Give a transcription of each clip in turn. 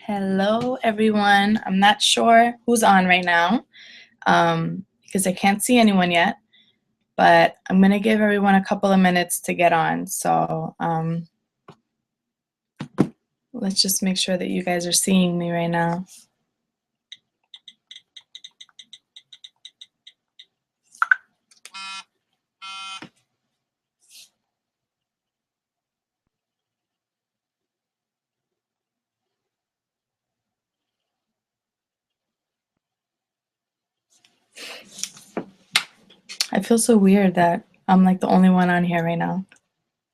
Hello, everyone. I'm not sure who's on right now because I can't see anyone yet, but I'm going to give everyone a couple of minutes to get on. So let's just make sure that you guys are seeing me right now. I feel so weird that I'm like the only one on here right now.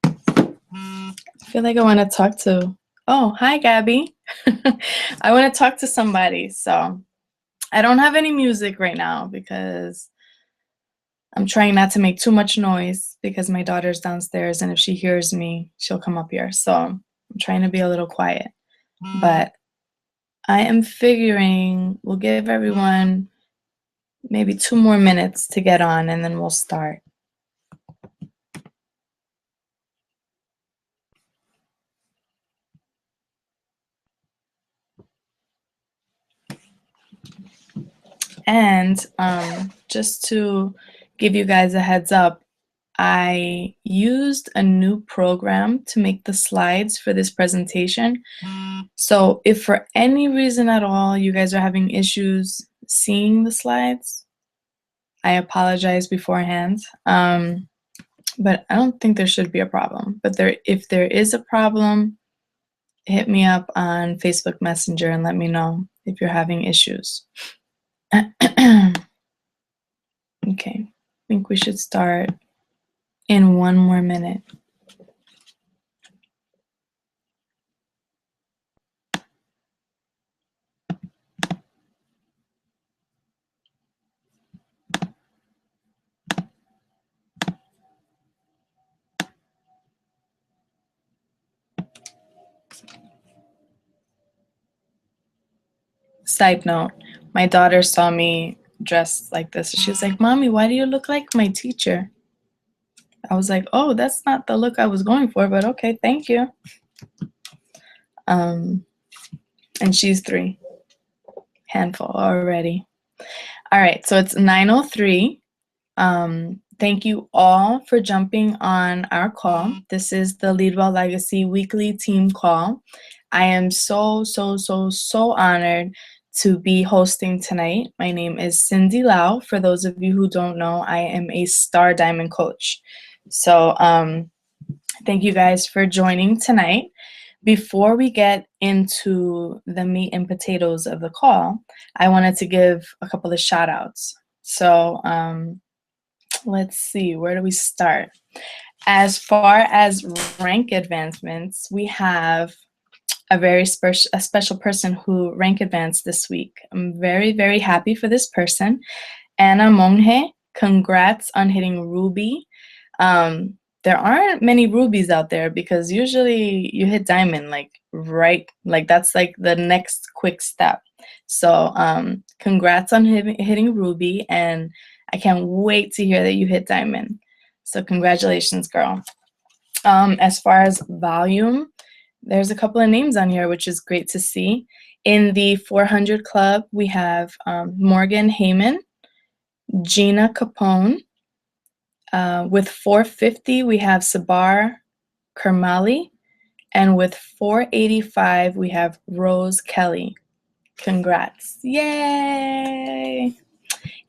I feel like I want to talk to, oh, hi, Gabby. I want to talk to somebody. So I don't have any music right now because I'm trying not to make too much noise because my daughter's downstairs, and if she hears me, she'll come up here. So I'm trying to be a little quiet. But I am figuring we'll give everyone maybe 2 more minutes to get on, and then we'll start. And just to give you guys a heads up, I used a new program to make the slides for this presentation. So if for any reason at all you guys are having issues seeing the slides, I apologize beforehand. But I don't think there should be a problem. But if there is a problem, hit me up on Facebook Messenger and let me know if you're having issues. Okay, I think we should start in 1 more minute. Side note, my daughter saw me dressed like this. She was like, "Mommy, why do you look like my teacher?" I was like, "Oh, that's not the look I was going for, but okay, thank you." And she's 3. Handful already. All right, so it's 9:03. Thank you all for jumping on our call. This is the Leadwell Legacy weekly team call. I am so honored to be hosting tonight. My name is Cindy Lau. For those of you who don't know, I am a Star Diamond coach. So thank you guys for joining tonight. Before we get into the meat and potatoes of the call, I wanted to give a couple of shout outs. So let's see, where do we start? As far as rank advancements, we have a very special person who rank advanced this week. I'm very happy for this person. Anna Monge, congrats on hitting Ruby. There aren't many rubies out there because usually you hit diamond that's like the next quick step. So congrats on hitting Ruby, and I can't wait to hear that you hit diamond. So congratulations, girl. As far as volume, there's a couple of names on here, which is great to see. In the 400 club, we have Morgan Heyman, Gina Capone. With 450, we have Sabar Kermali. And with 485, we have Rose Kelly. Congrats. Yay!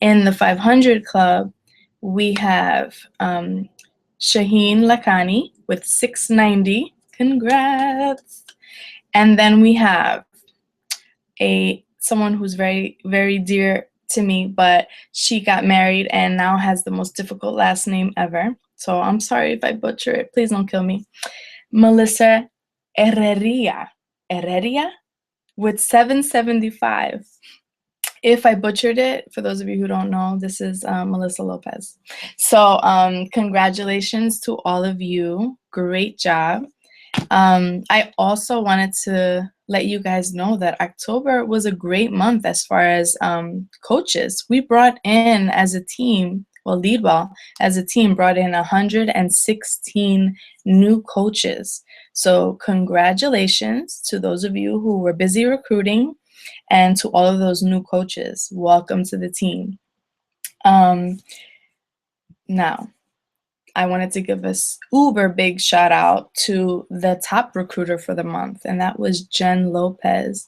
In the 500 club, we have Shaheen Lakhani with 690. Congrats. And then we have someone who's very dear to me, but she got married and now has the most difficult last name ever. So I'm sorry if I butcher it. Please don't kill me. Melissa Herreria with 775. If I butchered it, for those of you who don't know, this is Melissa Lopez. So congratulations to all of you. Great job. I also wanted to let you guys know that October was a great month as far as coaches. We brought in as a team, Well, Leadwell as a team brought in 116 new coaches. So congratulations to those of you who were busy recruiting and to all of those new coaches. Welcome to the team. Now, I wanted to give a uber big shout out to the top recruiter for the month, and that was Jen Lopez.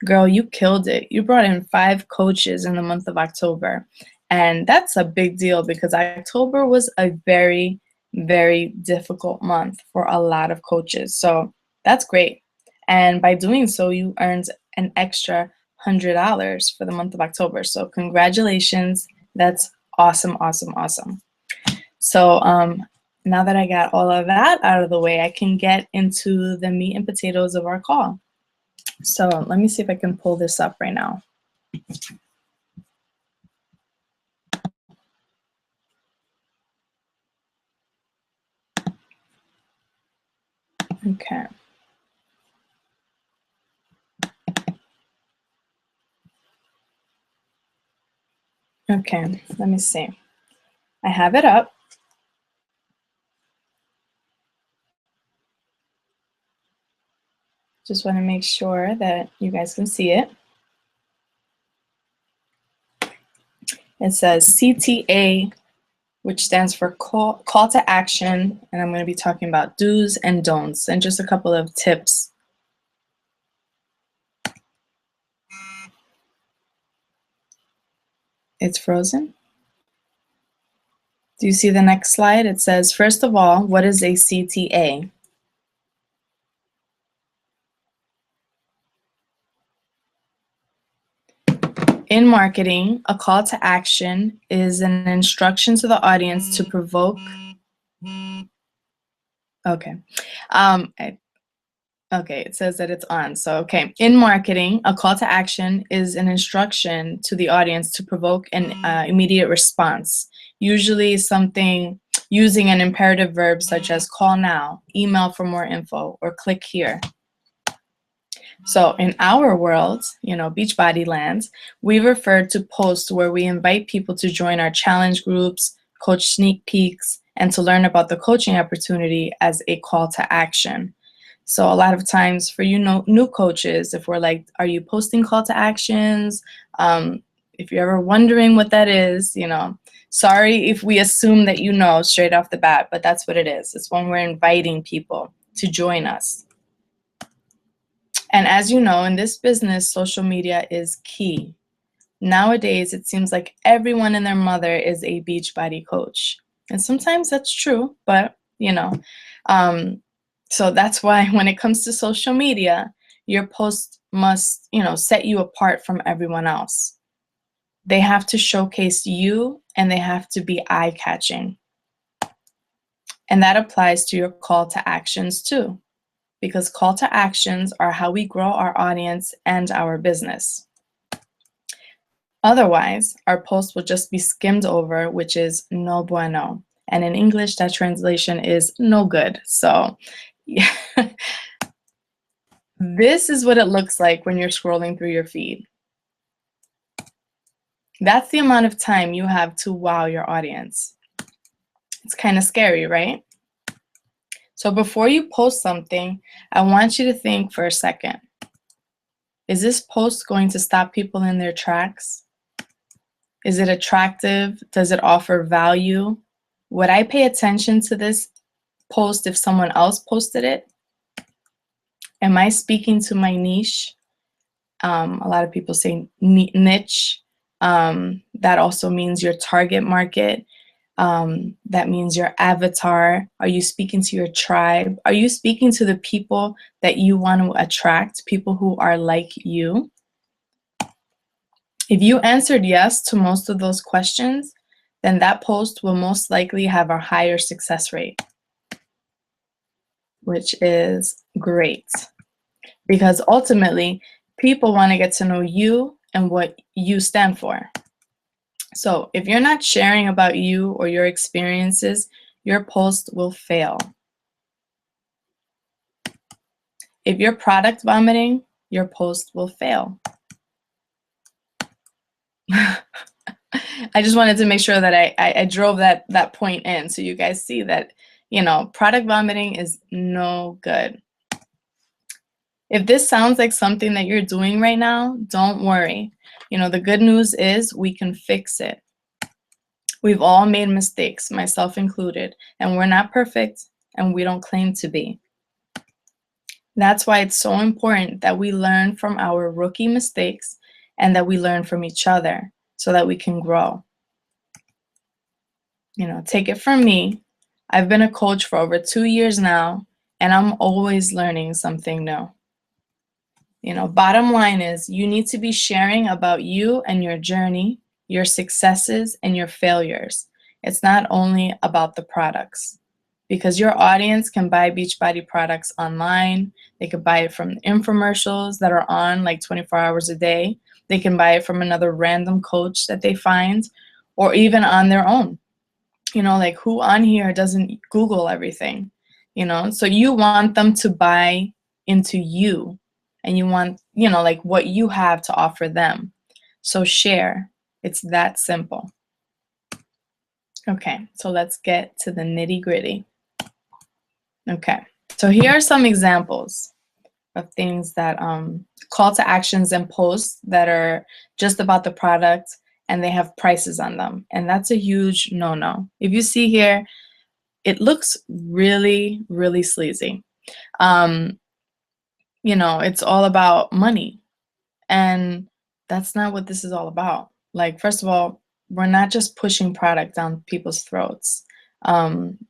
Girl, you killed it. You brought in 5 coaches in the month of October, and that's a big deal because October was a very, very difficult month for a lot of coaches. So that's great. And by doing so, you earned an extra $100 for the month of October. So congratulations. That's awesome, awesome, awesome. So now that I got all of that out of the way, I can get into the meat and potatoes of our call. So let me see if I can pull this up right now. Okay. Okay, let me see. I have it up. Just want to make sure that you guys can see it. It says CTA, which stands for call to action, and I'm going to be talking about do's and don'ts and just a couple of tips. It's frozen. Do you see the next slide? It says, first of all, what is a CTA? In marketing, a call to action is an instruction to the audience to provoke. Okay. Okay, it says that it's on. So, okay. In marketing, a call to action is an instruction to the audience to provoke an immediate response, usually something using an imperative verb such as call now, email for more info, or click here. So in our world, Beachbody land, we refer to posts where we invite people to join our challenge groups, coach sneak peeks, and to learn about the coaching opportunity as a call to action. So a lot of times for new coaches, if we're like, are you posting call to actions? If you're ever wondering what that is, sorry if we assume that you know straight off the bat, but that's what it is. It's when we're inviting people to join us. And as you know, in this business, social media is key. Nowadays, it seems like everyone and their mother is a Beachbody coach. And sometimes that's true, but, so that's why when it comes to social media, your post must, set you apart from everyone else. They have to showcase you and they have to be eye-catching. And that applies to your call to actions too, because call to actions are how we grow our audience and our business. Otherwise, our post will just be skimmed over, which is no bueno. And in English, that translation is no good. So yeah. This is what it looks like when you're scrolling through your feed. That's the amount of time you have to wow your audience. It's kind of scary, right? So before you post something, I want you to think for a second. Is this post going to stop people in their tracks? Is it attractive? Does it offer value? Would I pay attention to this post if someone else posted it? Am I speaking to my niche? A lot of people say niche. That also means your target market. That means your avatar. Are you speaking to your tribe? Are you speaking to the people that you want to attract, people who are like you? If you answered yes to most of those questions, then that post will most likely have a higher success rate, which is great. Because ultimately, people want to get to know you and what you stand for. So if you're not sharing about you or your experiences, your post will fail. If you're product vomiting, your post will fail. I just wanted to make sure that I drove that point in so you guys see that, you know, product vomiting is no good. If this sounds like something that you're doing right now, don't worry. You know, the good news is we can fix it. We've all made mistakes, myself included, and we're not perfect, and we don't claim to be. That's why it's so important that we learn from our rookie mistakes and that we learn from each other so that we can grow. You know, take it from me. I've been a coach for over 2 years now, and I'm always learning something new. You know, bottom line is you need to be sharing about you and your journey, your successes and your failures. It's not only about the products, because your audience can buy Beachbody products online. They could buy it from infomercials that are on like 24 hours a day. They can buy it from another random coach that they find, or even on their own. You know, like who on here doesn't Google everything, you know? So you want them to buy into you, and you want, you know, like what you have to offer them. So share. It's that simple. Okay, so let's get to the nitty-gritty. Okay, so here are some examples of things that call to actions and posts that are just about the product and they have prices on them. And that's a huge no-no. If you see here, it looks really, really sleazy. You know, it's all about money. And that's not what this is all about. Like, first of all, we're not just pushing product down people's throats.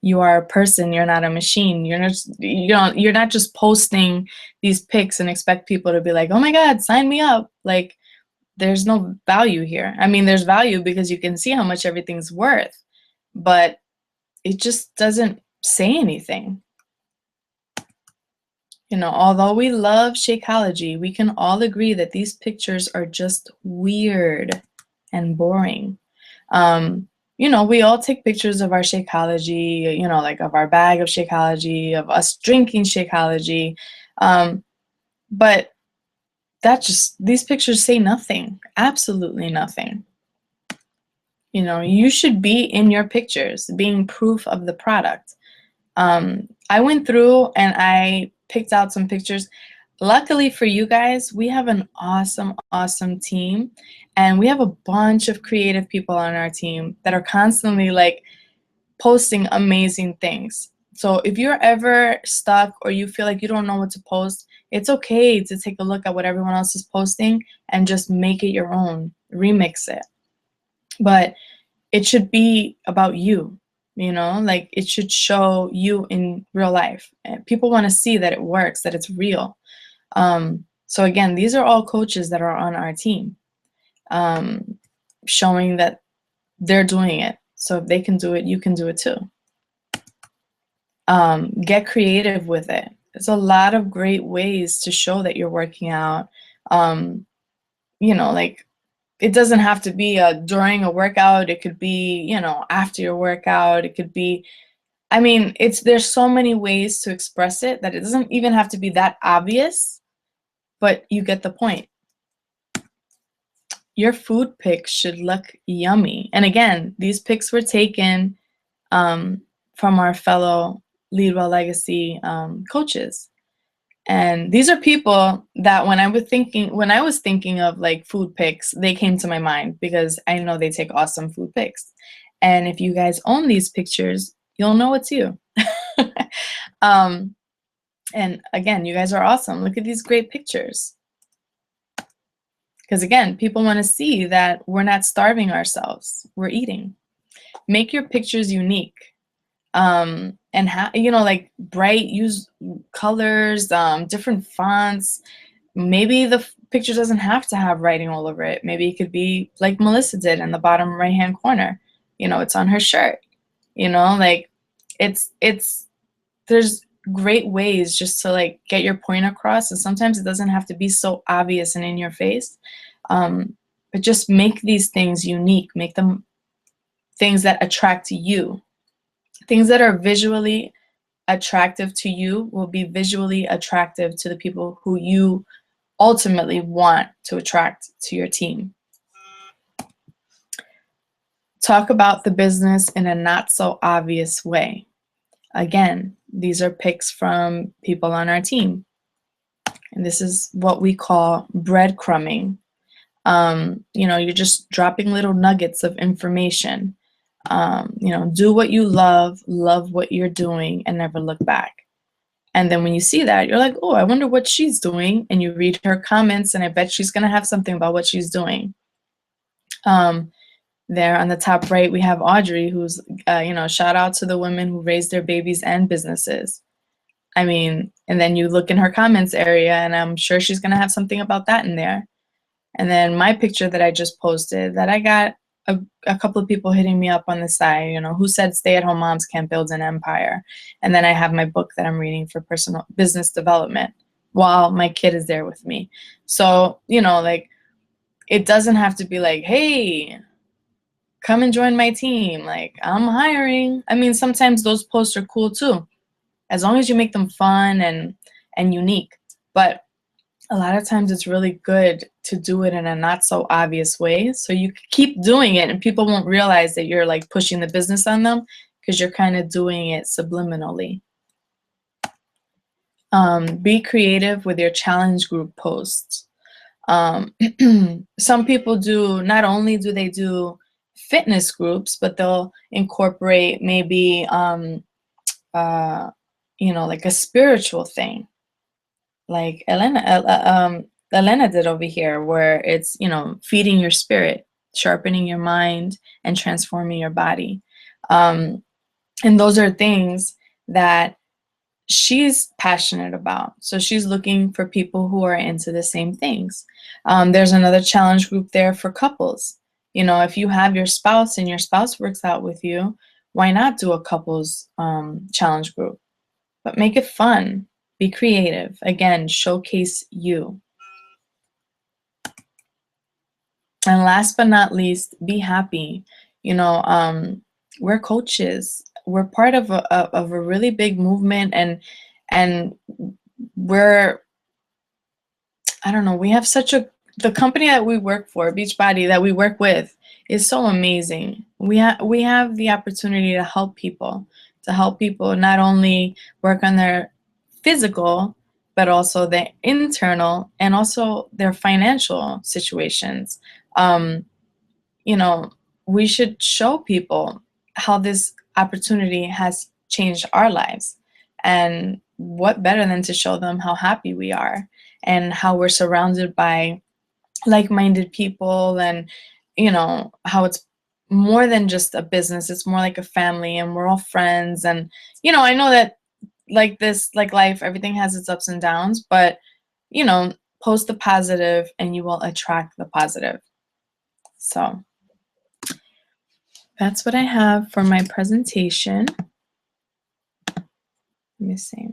You are a person, you're not a machine. You're not just posting these pics and expect people to be like, oh my God, sign me up. Like, there's no value here. I mean, there's value because you can see how much everything's worth, but it just doesn't say anything. You know, although we love Shakeology, we can all agree that these pictures are just weird and boring. You know, we all take pictures of our Shakeology, you know, like of our bag of Shakeology, of us drinking Shakeology, but these pictures say nothing, absolutely nothing. You know, you should be in your pictures, being proof of the product. I went through and I picked out some pictures. Luckily for you guys, we have an awesome, awesome team, and we have a bunch of creative people on our team that are constantly like posting amazing things. So if you're ever stuck or you feel like you don't know what to post, it's okay to take a look at what everyone else is posting and just make it your own, remix it. But it should be about you. You know, like it should show you in real life. People want to see that it works, that it's real. So again, these are all coaches that are on our team, showing that they're doing it. So if they can do it, you can do it too. Get creative with it. There's a lot of great ways to show that you're working out. You know, like it doesn't have to be during a workout. It could be, you know, after your workout. It could be, I mean, there's so many ways to express it that it doesn't even have to be that obvious, but you get the point. Your food pics should look yummy. And again, these pics were taken from our fellow Leadwell Legacy coaches. And these are people that when I was thinking of like food pics, they came to my mind because I know they take awesome food pics. And if you guys own these pictures, you'll know it's you. And again, you guys are awesome. Look at these great pictures. Because again, people want to see that we're not starving ourselves. We're eating. Make your pictures unique. And you know, like bright, use colors, different fonts. Maybe the picture doesn't have to have writing all over it. Maybe it could be like Melissa did in the bottom right hand corner. You know, it's on her shirt. You know, like there's great ways just to like get your point across, and sometimes it doesn't have to be so obvious and in your face. But just make these things unique. Make them things that attract you. Things that are visually attractive to you will be visually attractive to the people who you ultimately want to attract to your team. Talk about the business in a not so obvious way. Again, these are picks from people on our team. And this is what we call breadcrumbing. You're just dropping little nuggets of information. Do what you love what you're doing, and never look back. And then when you see that, you're like, oh, I wonder what she's doing. And you read her comments, and I bet she's going to have something about what she's doing. There on the top right, we have Audrey, who's, shout out to the women who raise their babies and businesses. I mean, and then you look in her comments area, and I'm sure she's going to have something about that in there. And then my picture that I just posted, that I got a couple of people hitting me up on the side, who said stay-at-home moms can't build an empire. And then I have my book that I'm reading for personal business development while my kid is there with me. So, it doesn't have to be like, hey, come and join my team. Like, I'm hiring. I mean, sometimes those posts are cool too, as long as you make them fun and unique. But a lot of times it's really good to do it in a not so obvious way, so you keep doing it and people won't realize that you're like pushing the business on them, because you're kind of doing it subliminally. Be creative with your challenge group posts. Some people do, not only do they do fitness groups, but they'll incorporate maybe like a spiritual thing, like Elena did over here, where it's, feeding your spirit, sharpening your mind, and transforming your body. And those are things that she's passionate about. So she's looking for people who are into the same things. There's another challenge group there for couples. If you have your spouse and your spouse works out with you, why not do a couples challenge group? But make it fun. Be creative. Again, showcase you. And last but not least, be happy. We're coaches. We're part of a really big movement, and we're, I don't know, we have the company that we work for, Beachbody, that we work with, is so amazing. We have the opportunity to help people not only work on their physical, but also their internal and also their financial situations. We should show people how this opportunity has changed our lives. And what better than to show them how happy we are and how we're surrounded by like-minded people, and how it's more than just a business, it's more like a family, and we're all friends. And I know that like this, like life, everything has its ups and downs, but post the positive and you will attract the positive. So that's what I have for my presentation. Let me see.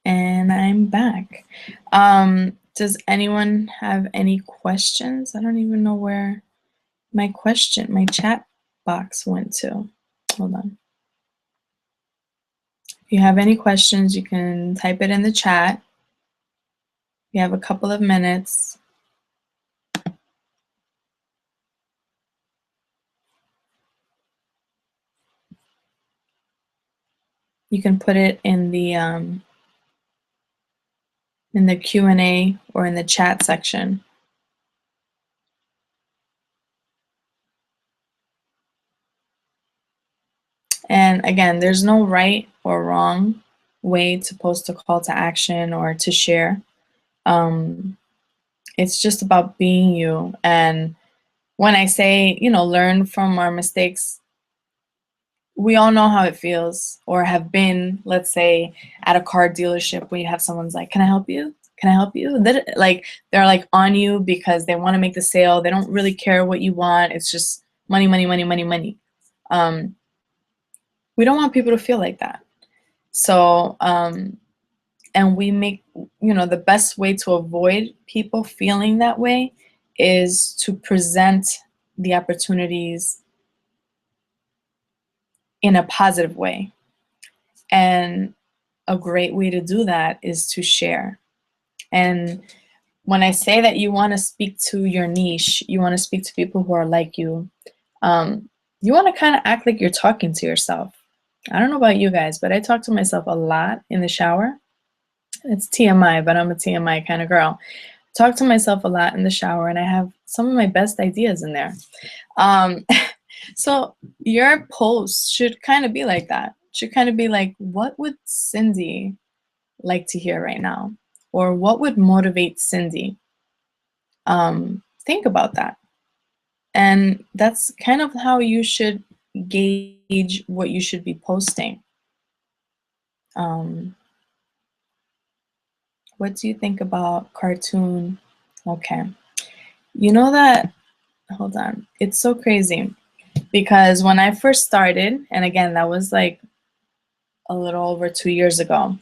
And I'm back. Does anyone have any questions? I don't even know where my chat box went to. Hold on. If you have any questions, you can type it in the chat. You have a couple of minutes. You can put it in the Q&A or in the chat section. And again, there's no right or wrong way to post a call to action or to share. It's just about being you. And when I say, learn from our mistakes, we all know how it feels, or have been, let's say, at a car dealership where you have someone's like, can I help you? Can I help you? Like, they're like on you because they want to make the sale. They don't really care what you want. It's just money, money, money, money, money. We don't want people to feel like that. So, and we make, the best way to avoid people feeling that way is to present the opportunities in a positive way. And a great way to do that is to share. And when I say that you want to speak to your niche, you want to speak to people who are like you want to kind of act like you're talking to yourself. I don't know about you guys, but I talk to myself a lot in the shower. It's TMI, but I'm a TMI kind of girl. Talk to myself a lot in the shower, and I have some of my best ideas in there. Um, so your post should kind of be like that. Should kind of be like, what would Cindy like to hear right now? Or what would motivate Cindy? Think about that. And that's kind of how you should gauge what you should be posting. What do you think about cartoon? Okay. You know that, hold on. It's so crazy because when I first started, and again, that was like a little over 2 years ago,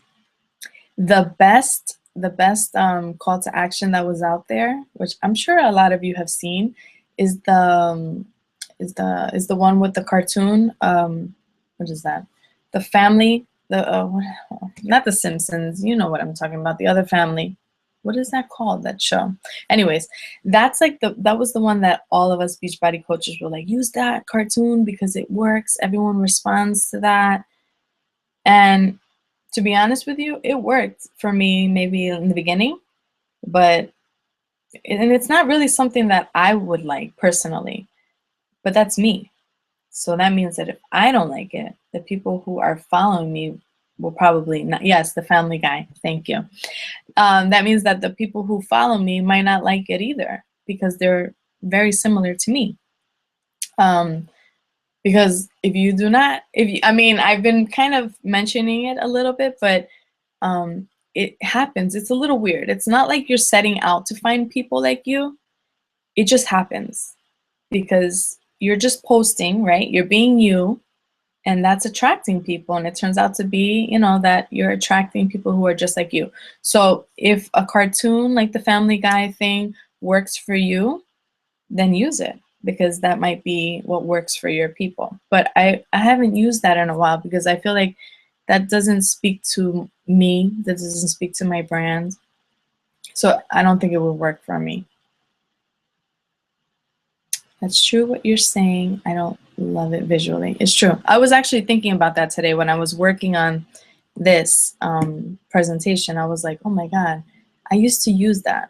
the best call to action that was out there, which I'm sure a lot of you have seen, is the one with the cartoon. What is that? The family, not the Simpsons. You know what I'm talking about. The other family. What is that called? That show. Anyways, that's like that was the one that all of us Beachbody coaches were like, use that cartoon because it works. Everyone responds to that. And to be honest with you, it worked for me maybe in the beginning, but and it's not really something that I would like personally, but that's me. So that means that if I don't like it, the people who are following me will probably not. Yes, the family guy. Thank you. That means that the people who follow me might not like it either because they're very similar to me. Because if you do not, I mean, I've been kind of mentioning it a little bit, but it happens. It's a little weird. It's not like you're setting out to find people like you. It just happens because you're just posting, right? You're being you, and that's attracting people. And it turns out to be, that you're attracting people who are just like you. So if a cartoon like the Family Guy thing works for you, then use it because that might be what works for your people. But I haven't used that in a while because I feel like that doesn't speak to me. That doesn't speak to my brand. So I don't think it would work for me. That's true what you're saying. I don't love it visually. It's true. I was actually thinking about that today when I was working on this presentation. I was like, oh my God, I used to use that.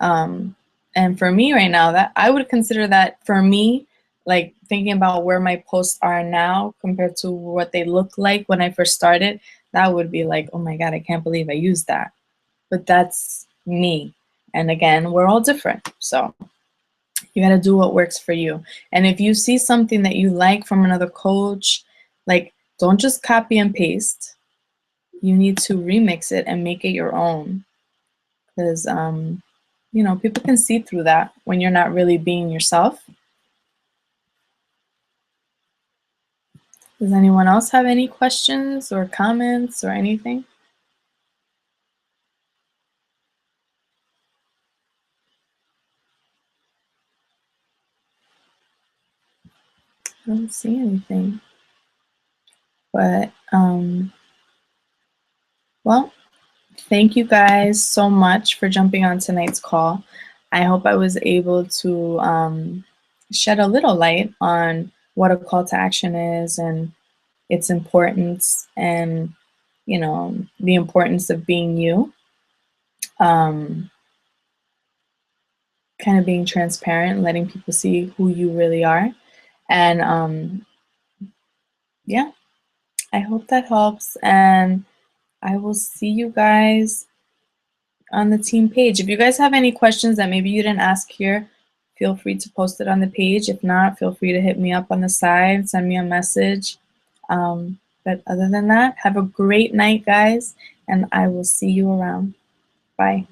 And for me right now, that I would consider that for me, like thinking about where my posts are now compared to what they look like when I first started, that would be like, oh my God, I can't believe I used that. But that's me. And again, we're all different. So you got to do what works for you. And if you see something that you like from another coach, like don't just copy and paste. You need to remix it and make it your own. Because, people can see through that when you're not really being yourself. Does anyone else have any questions or comments or anything? I don't see anything. But, well, thank you guys so much for jumping on tonight's call. I hope I was able to shed a little light on what a call to action is and its importance and, the importance of being you. Kind of being transparent, letting people see who you really are. And yeah, I hope that helps. And I will see you guys on the team page. If you guys have any questions that maybe you didn't ask here, feel free to post it on the page. If not, feel free to hit me up on the side, send me a message. But other than that, have a great night, guys, and I will see you around. Bye.